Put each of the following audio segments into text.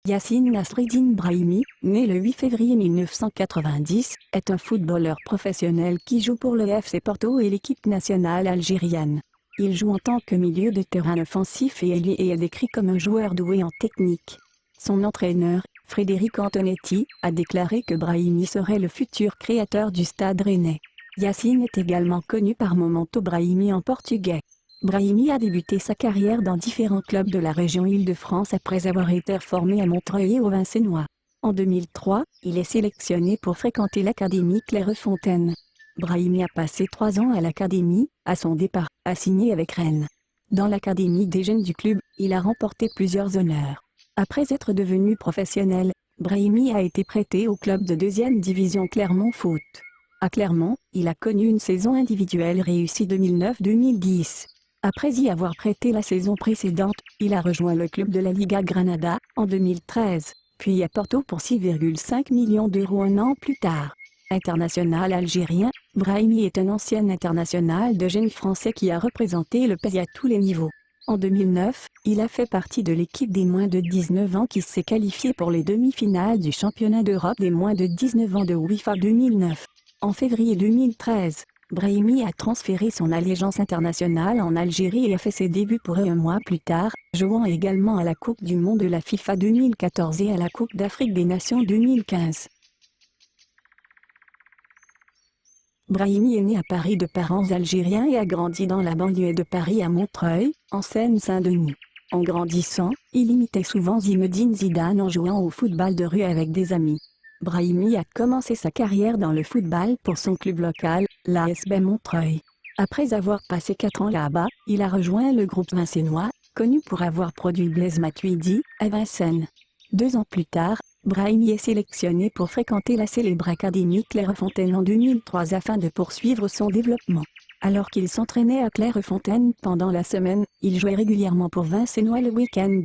Yacine Nasreddine Brahimi, né le 8 février 1990, est un footballeur professionnel qui joue pour le FC Porto et l'équipe nationale algérienne. Il joue en tant que milieu de terrain offensif et ailier et est décrit comme un joueur doué en technique. Son entraîneur, Frédéric Antonetti, a déclaré que Brahimi serait le futur créateur du Stade Rennais. Yacine est également connu par Momento Brahimi en portugais. Brahimi a débuté sa carrière dans différents clubs de la région Île-de-France après avoir été formé à Montreuil et au Vincenois. En 2003, il est sélectionné pour fréquenter l'académie Clairefontaine. Brahimi a passé 3 ans à l'académie, à son départ, a signé avec Rennes. Dans l'académie des jeunes du club, il a remporté plusieurs honneurs. Après être devenu professionnel, Brahimi a été prêté au club de 2e division Clermont Foot. À Clermont, il a connu une saison individuelle réussie 2009-2010. Après y avoir prêté la saison précédente, il a rejoint le club de la Liga Granada, en 2013, puis à Porto pour 6,5 millions d'euros un an plus tard. International algérien, Brahimi est un ancien international de jeunes français qui a représenté le pays à tous les niveaux. En 2009, il a fait partie de l'équipe des moins de 19 ans qui s'est qualifiée pour les demi-finales du championnat d'Europe des moins de 19 ans de UEFA 2009. En février 2013, Brahimi a transféré son allégeance internationale en Algérie et a fait ses débuts pour eux un mois plus tard, jouant également à la Coupe du Monde de la FIFA 2014 et à la Coupe d'Afrique des Nations 2015. Brahimi est né à Paris de parents algériens et a grandi dans la banlieue de Paris à Montreuil, en Seine-Saint-Denis. En grandissant, il imitait souvent Zinedine Zidane en jouant au football de rue avec des amis. Brahimi a commencé sa carrière dans le football pour son club local, l'ASB Montreuil. Après avoir passé 4 ans là-bas, il a rejoint le groupe vincenois, connu pour avoir produit Blaise Matuidi, à Vincennes. 2 ans plus tard, Brahimi est sélectionné pour fréquenter la célèbre académie Clairefontaine en 2003 afin de poursuivre son développement. Alors qu'il s'entraînait à Clairefontaine pendant la semaine, il jouait régulièrement pour Vincenois le week-end.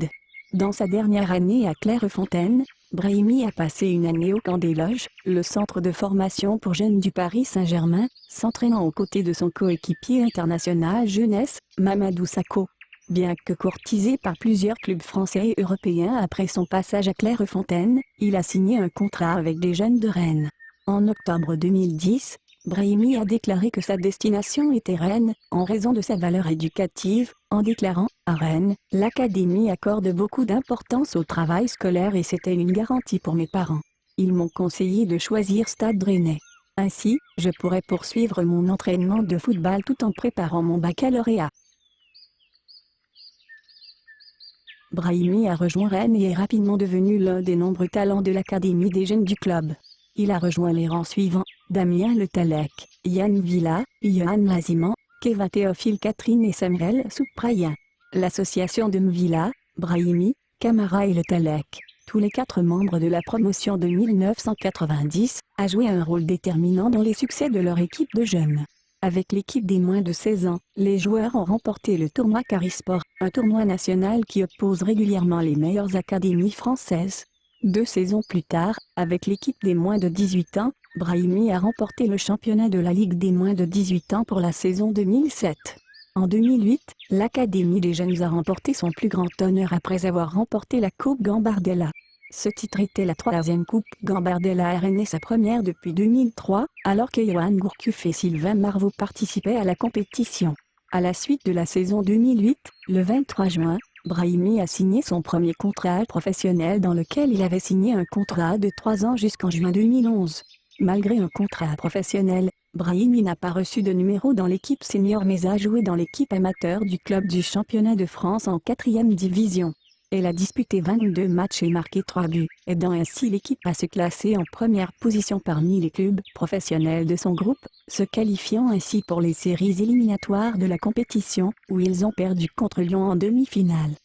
Dans sa dernière année à Clairefontaine, Brahimi a passé une année au Camp des Loges, le centre de formation pour jeunes du Paris Saint-Germain, s'entraînant aux côtés de son coéquipier international jeunesse, Mamadou Sakho. Bien que courtisé par plusieurs clubs français et européens après son passage à Clairefontaine, il a signé un contrat avec les jeunes de Rennes. En octobre 2010, Brahimi a déclaré que sa destination était Rennes, en raison de sa valeur éducative, en déclarant « À Rennes, l'académie accorde beaucoup d'importance au travail scolaire et c'était une garantie pour mes parents. Ils m'ont conseillé de choisir Stade Rennais. Ainsi, je pourrais poursuivre mon entraînement de football tout en préparant mon baccalauréat. » Brahimi a rejoint Rennes et est rapidement devenu l'un des nombreux talents de l'académie des jeunes du club. Il a rejoint les rangs suivants: Damien Le Tallec, Yann Villa, Johan Maziman, Kevin Théophile Catherine et Samuel Souprayen. L'association de Mvila, Brahimi, Camara et Le Tallec, tous les 4 membres de la promotion de 1990, a joué un rôle déterminant dans les succès de leur équipe de jeunes. Avec l'équipe des moins de 16 ans, les joueurs ont remporté le tournoi Carisport, un tournoi national qui oppose régulièrement les meilleures académies françaises. 2 saisons plus tard, avec l'équipe des moins de 18 ans, Brahimi a remporté le championnat de la Ligue des moins de 18 ans pour la saison 2007. En 2008, l'Académie des jeunes a remporté son plus grand honneur après avoir remporté la Coupe Gambardella. Ce titre était la 3e Coupe Gambardella à Rennes et sa première depuis 2003, alors que Johan Gourcuff et Sylvain Marveau participaient à la compétition. À la suite de la saison 2008, le 23 juin, Brahimi a signé son premier contrat professionnel dans lequel il avait signé un contrat de 3 ans jusqu'en juin 2011. Malgré un contrat professionnel, Brahimi n'a pas reçu de numéro dans l'équipe senior mais a joué dans l'équipe amateur du club du championnat de France en 4e division. Elle a disputé 22 matchs et marqué 3 buts, aidant ainsi l'équipe à se classer en première position parmi les clubs professionnels de son groupe, se qualifiant ainsi pour les séries éliminatoires de la compétition, où ils ont perdu contre Lyon en demi-finale.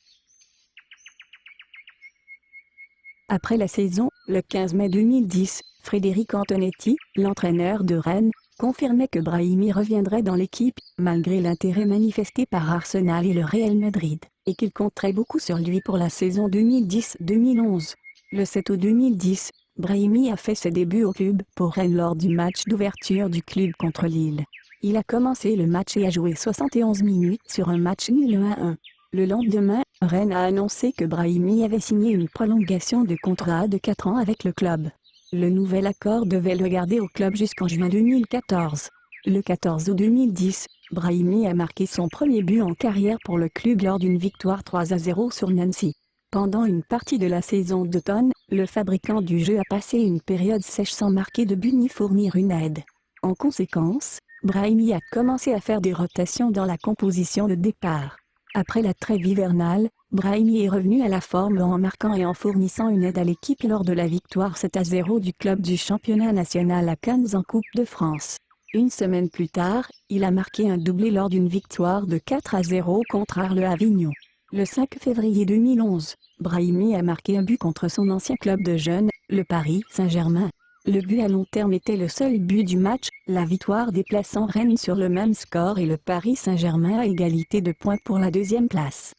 Après la saison, le 15 mai 2010, Frédéric Antonetti, l'entraîneur de Rennes, confirmait que Brahimi reviendrait dans l'équipe, malgré l'intérêt manifesté par Arsenal et le Real Madrid, et qu'il compterait beaucoup sur lui pour la saison 2010-2011. Le 7 août 2010, Brahimi a fait ses débuts au club pour Rennes lors du match d'ouverture du club contre Lille. Il a commencé le match et a joué 71 minutes sur un match nul 1-1. Le lendemain, Rennes a annoncé que Brahimi avait signé une prolongation de contrat de 4 ans avec le club. Le nouvel accord devait le garder au club jusqu'en juin 2014. Le 14 août 2010, Brahimi a marqué son premier but en carrière pour le club lors d'une victoire 3-0 sur Nancy. Pendant une partie de la saison d'automne, le fabricant du jeu a passé une période sèche sans marquer de but ni fournir une aide. En conséquence, Brahimi a commencé à faire des rotations dans la composition de départ. Après la trêve hivernale, Brahimi est revenu à la forme en marquant et en fournissant une aide à l'équipe lors de la victoire 7-0 du club du championnat national à Cannes en Coupe de France. Une semaine plus tard, il a marqué un doublé lors d'une victoire de 4-0 contre Arles-Avignon. Le 5 février 2011, Brahimi a marqué un but contre son ancien club de jeunes, le Paris Saint-Germain. Le but à long terme était le seul but du match, la victoire déplaçant Rennes sur le même score et le Paris Saint-Germain à égalité de points pour la deuxième place.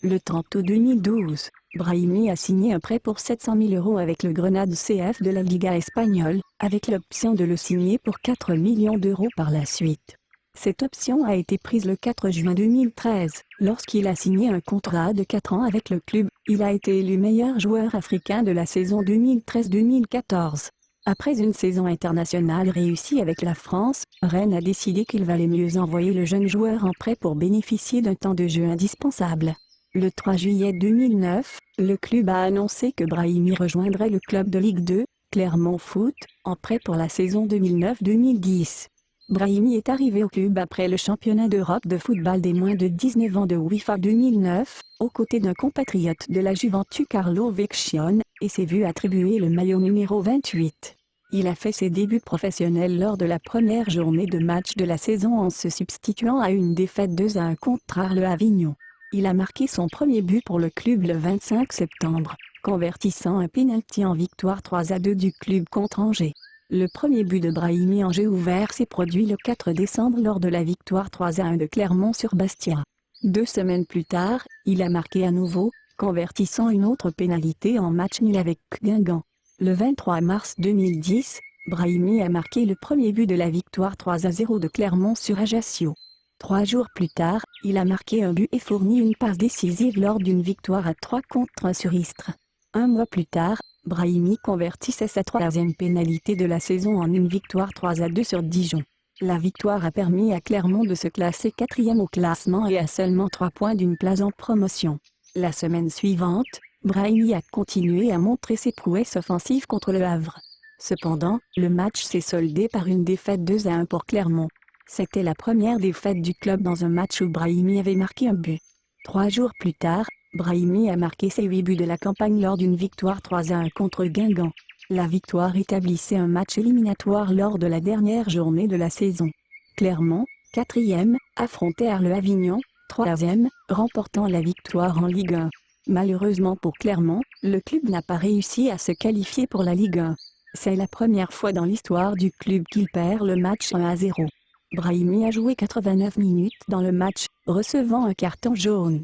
Le 30 août 2012, Brahimi a signé un prêt pour 700 000 € avec le Grenade CF de la Liga espagnole, avec l'option de le signer pour 4 millions d'euros par la suite. Cette option a été prise le 4 juin 2013, lorsqu'il a signé un contrat de 4 ans avec le club. Il a été élu meilleur joueur africain de la saison 2013-2014. Après une saison internationale réussie avec la France, Rennes a décidé qu'il valait mieux envoyer le jeune joueur en prêt pour bénéficier d'un temps de jeu indispensable. Le 3 juillet 2009, le club a annoncé que Brahimi rejoindrait le club de Ligue 2, Clermont Foot, en prêt pour la saison 2009-2010. Brahimi est arrivé au club après le championnat d'Europe de football des moins de 19 ans de UEFA 2009, aux côtés d'un compatriote de la Juventus Carlo Vecchione, et s'est vu attribuer le maillot numéro 28. Il a fait ses débuts professionnels lors de la première journée de match de la saison en se substituant à une défaite 2-1 contre Arles-Avignon. Il a marqué son premier but pour le club le 25 septembre, convertissant un pénalty en victoire 3-2 du club contre Angers. Le premier but de Brahimi en jeu ouvert s'est produit le 4 décembre lors de la victoire 3-1 de Clermont sur Bastia. 2 semaines plus tard, il a marqué à nouveau, convertissant une autre pénalité en match nul avec Guingamp. Le 23 mars 2010, Brahimi a marqué le premier but de la victoire 3-0 de Clermont sur Ajaccio. 3 jours plus tard, il a marqué un but et fourni une passe décisive lors d'une victoire à 3 contre 1 sur Istres. 1 mois plus tard, Brahimi convertissait sa 3e pénalité de la saison en une victoire 3-2 sur Dijon. La victoire a permis à Clermont de se classer 4e au classement et à seulement 3 points d'une place en promotion. La semaine suivante, Brahimi a continué à montrer ses prouesses offensives contre Le Havre. Cependant, le match s'est soldé par une défaite 2-1 pour Clermont. C'était la première défaite du club dans un match où Brahimi avait marqué un but. 3 jours plus tard, Brahimi a marqué ses 8 buts de la campagne lors d'une victoire 3-1 contre Guingamp. La victoire établissait un match éliminatoire lors de la dernière journée de la saison. Clermont, 4e, affrontait Arles-Avignon, 3e, remportant la victoire en Ligue 1. Malheureusement pour Clermont, le club n'a pas réussi à se qualifier pour la Ligue 1. C'est la première fois dans l'histoire du club qu'il perd le match 1-0. Brahimi a joué 89 minutes dans le match, recevant un carton jaune.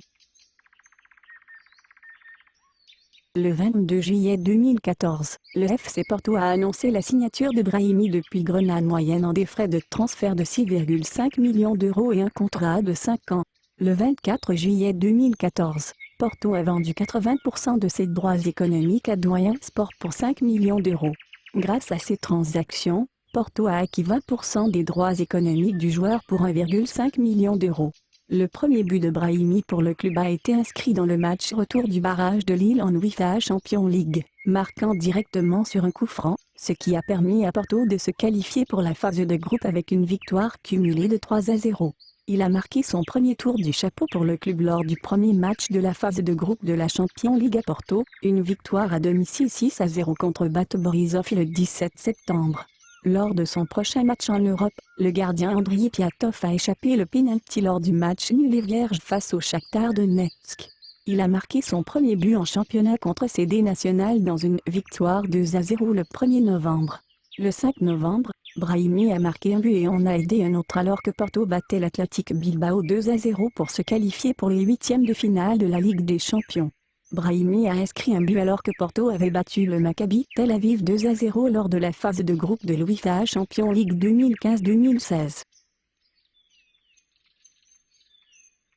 Le 22 juillet 2014, le FC Porto a annoncé la signature de Brahimi depuis Grenade moyennant des frais de transfert de 6,5 millions d'euros et un contrat de 5 ans. Le 24 juillet 2014, Porto a vendu 80% de ses droits économiques à Doyen Sport pour 5 millions d'euros. Grâce à ces transactions, Porto a acquis 20% des droits économiques du joueur pour 1,5 million d'euros. Le premier but de Brahimi pour le club a été inscrit dans le match retour du barrage de Lille en UEFA Champions League, marquant directement sur un coup franc, ce qui a permis à Porto de se qualifier pour la phase de groupe avec une victoire cumulée de 3-0. Il a marqué son premier tour du chapeau pour le club lors du premier match de la phase de groupe de la Champions League à Porto, une victoire à domicile 6-0 contre Bate Borisov le 17 septembre. Lors de son prochain match en Europe, le gardien Andriy Piatov a échappé le pénalty lors du match nul et vierge face au Shakhtar Donetsk. Il a marqué son premier but en championnat contre CD Nacional dans une victoire 2-0 le 1er novembre. Le 5 novembre, Brahimi a marqué un but et en a aidé un autre alors que Porto battait l'Athletic Bilbao 2-0 pour se qualifier pour les 8e de finale de la Ligue des Champions. Brahimi a inscrit un but alors que Porto avait battu le Maccabi Tel Aviv 2-0 lors de la phase de groupe de l'UEFA Champions League 2015-2016.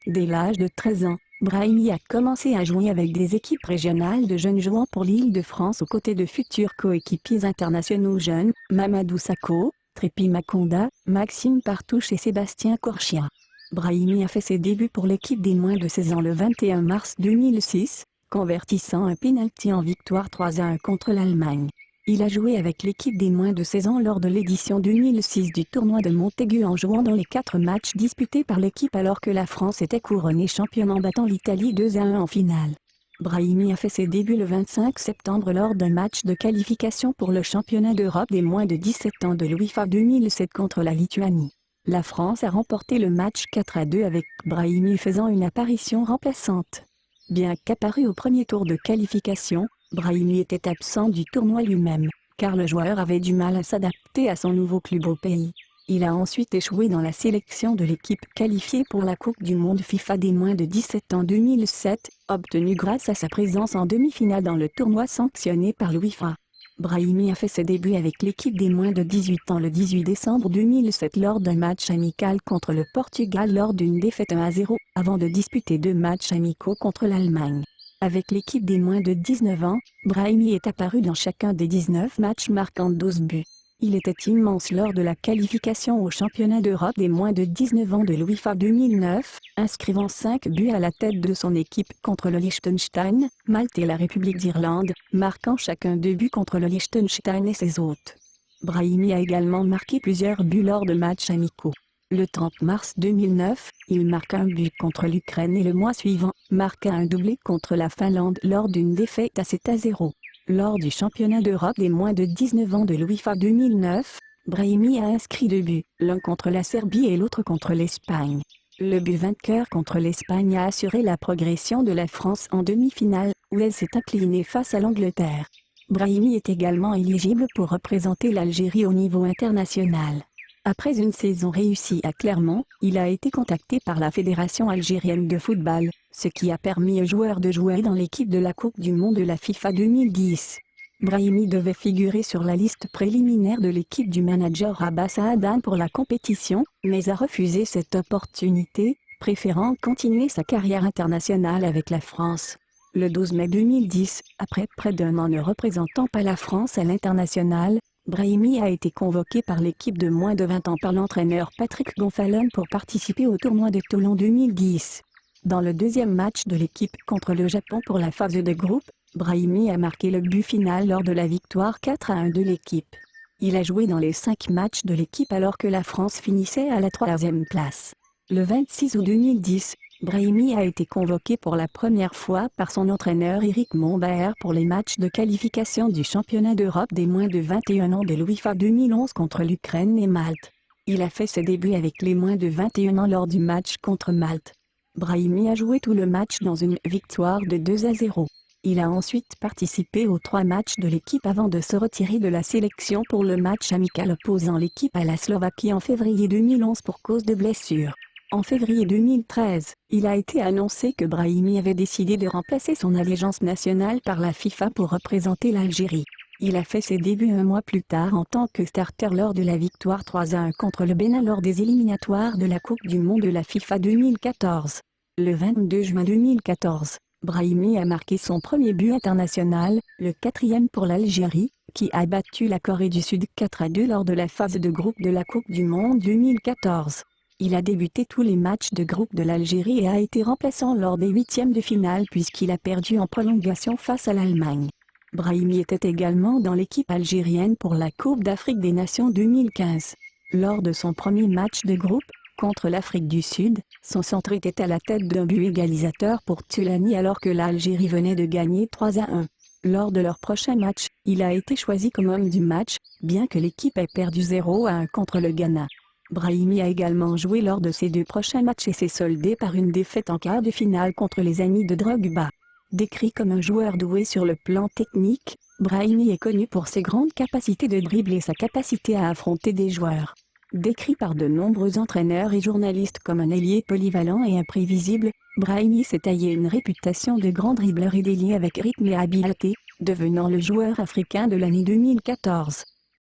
Dès l'âge de 13 ans, Brahimi a commencé à jouer avec des équipes régionales de jeunes jouant pour l'Île-de-France aux côtés de futurs coéquipiers internationaux jeunes, Mamadou Sakho, Trépi Makonda, Maxime Partouche et Sébastien Corchia. Brahimi a fait ses débuts pour l'équipe des moins de 16 ans le 21 mars 2006, convertissant un pénalty en victoire 3-1 contre l'Allemagne. Il a joué avec l'équipe des moins de 16 ans lors de l'édition 2006 du tournoi de Montaigu en jouant dans les 4 matchs disputés par l'équipe alors que la France était couronnée championne en battant l'Italie 2-1 en finale. Brahimi a fait ses débuts le 25 septembre lors d'un match de qualification pour le championnat d'Europe des moins de 17 ans de l'UEFA 2007 contre la Lituanie. La France a remporté le match 4-2 avec Brahimi faisant une apparition remplaçante. Bien qu'apparu au premier tour de qualification, Brahimi était absent du tournoi lui-même, car le joueur avait du mal à s'adapter à son nouveau club au pays. Il a ensuite échoué dans la sélection de l'équipe qualifiée pour la Coupe du Monde FIFA des moins de 17 ans 2007, obtenue grâce à sa présence en demi-finale dans le tournoi sanctionné par l'UEFA. Brahimi a fait ses débuts avec l'équipe des moins de 18 ans le 18 décembre 2007 lors d'un match amical contre le Portugal lors d'une défaite 1-0, avant de disputer 2 matchs amicaux contre l'Allemagne. Avec l'équipe des moins de 19 ans, Brahimi est apparu dans chacun des 19 matchs marquant 12 buts. Il était immense lors de la qualification au championnat d'Europe des moins de 19 ans de l'UEFA 2009, inscrivant 5 buts à la tête de son équipe contre le Liechtenstein, Malte et la République d'Irlande, marquant chacun 2 buts contre le Liechtenstein et ses hôtes. Brahimi a également marqué plusieurs buts lors de matchs amicaux. Le 30 mars 2009, il marqua un but contre l'Ukraine et le mois suivant, marqua un doublé contre la Finlande lors d'une défaite à 7-0. Lors du championnat d'Europe des moins de 19 ans de l'UEFA 2009, Brahimi a inscrit 2 buts, l'un contre la Serbie et l'autre contre l'Espagne. Le but vainqueur contre l'Espagne a assuré la progression de la France en demi-finale, où elle s'est inclinée face à l'Angleterre. Brahimi est également éligible pour représenter l'Algérie au niveau international. Après une saison réussie à Clermont, il a été contacté par la Fédération algérienne de football, ce qui a permis au joueur de jouer dans l'équipe de la Coupe du Monde de la FIFA 2010. Brahimi devait figurer sur la liste préliminaire de l'équipe du manager Abbas Saadan pour la compétition, mais a refusé cette opportunité, préférant continuer sa carrière internationale avec la France. Le 12 mai 2010, après près d'un an ne représentant pas la France à l'international, Brahimi a été convoqué par l'équipe de moins de 20 ans par l'entraîneur Patrick Gonfalon pour participer au tournoi de Toulon 2010. Dans le deuxième match de l'équipe contre le Japon pour la phase de groupe, Brahimi a marqué le but final lors de la victoire 4-1 de l'équipe. Il a joué dans les 5 matchs de l'équipe alors que la France finissait à la 3e place. Le 26 août 2010, Brahimi a été convoqué pour la première fois par son entraîneur Eric Montbaer pour les matchs de qualification du championnat d'Europe des moins de 21 ans de l'UEFA 2011 contre l'Ukraine et Malte. Il a fait ses débuts avec les moins de 21 ans lors du match contre Malte. Brahimi a joué tout le match dans une victoire de 2-0. Il a ensuite participé aux 3 matchs de l'équipe avant de se retirer de la sélection pour le match amical opposant l'équipe à la Slovaquie en février 2011 pour cause de blessure. En février 2013, il a été annoncé que Brahimi avait décidé de remplacer son allégeance nationale par la FIFA pour représenter l'Algérie. Il a fait ses débuts un mois plus tard en tant que starter lors de la victoire 3-1 contre le Bénin lors des éliminatoires de la Coupe du Monde de la FIFA 2014. Le 22 juin 2014, Brahimi a marqué son premier but international, le 4e pour l'Algérie, qui a battu la Corée du Sud 4-2 lors de la phase de groupe de la Coupe du Monde 2014. Il a débuté tous les matchs de groupe de l'Algérie et a été remplaçant lors des 8e de finale puisqu'il a perdu en prolongation face à l'Allemagne. Brahimi était également dans l'équipe algérienne pour la Coupe d'Afrique des Nations 2015. Lors de son premier match de groupe, contre l'Afrique du Sud, son centre était à la tête d'un but égalisateur pour Tulani alors que l'Algérie venait de gagner 3-1. Lors de leur prochain match, il a été choisi comme homme du match, bien que l'équipe ait perdu 0-1 contre le Ghana. Brahimi a également joué lors de ses 2 prochains matchs et s'est soldé par une défaite en quart de finale contre les amis de Drogba. Décrit comme un joueur doué sur le plan technique, Brahimi est connu pour ses grandes capacités de dribble et sa capacité à affronter des joueurs. Décrit par de nombreux entraîneurs et journalistes comme un ailier polyvalent et imprévisible, Brahimi s'est taillé une réputation de grand dribbleur et d'ailier avec rythme et habileté, devenant le joueur africain de l'année 2014.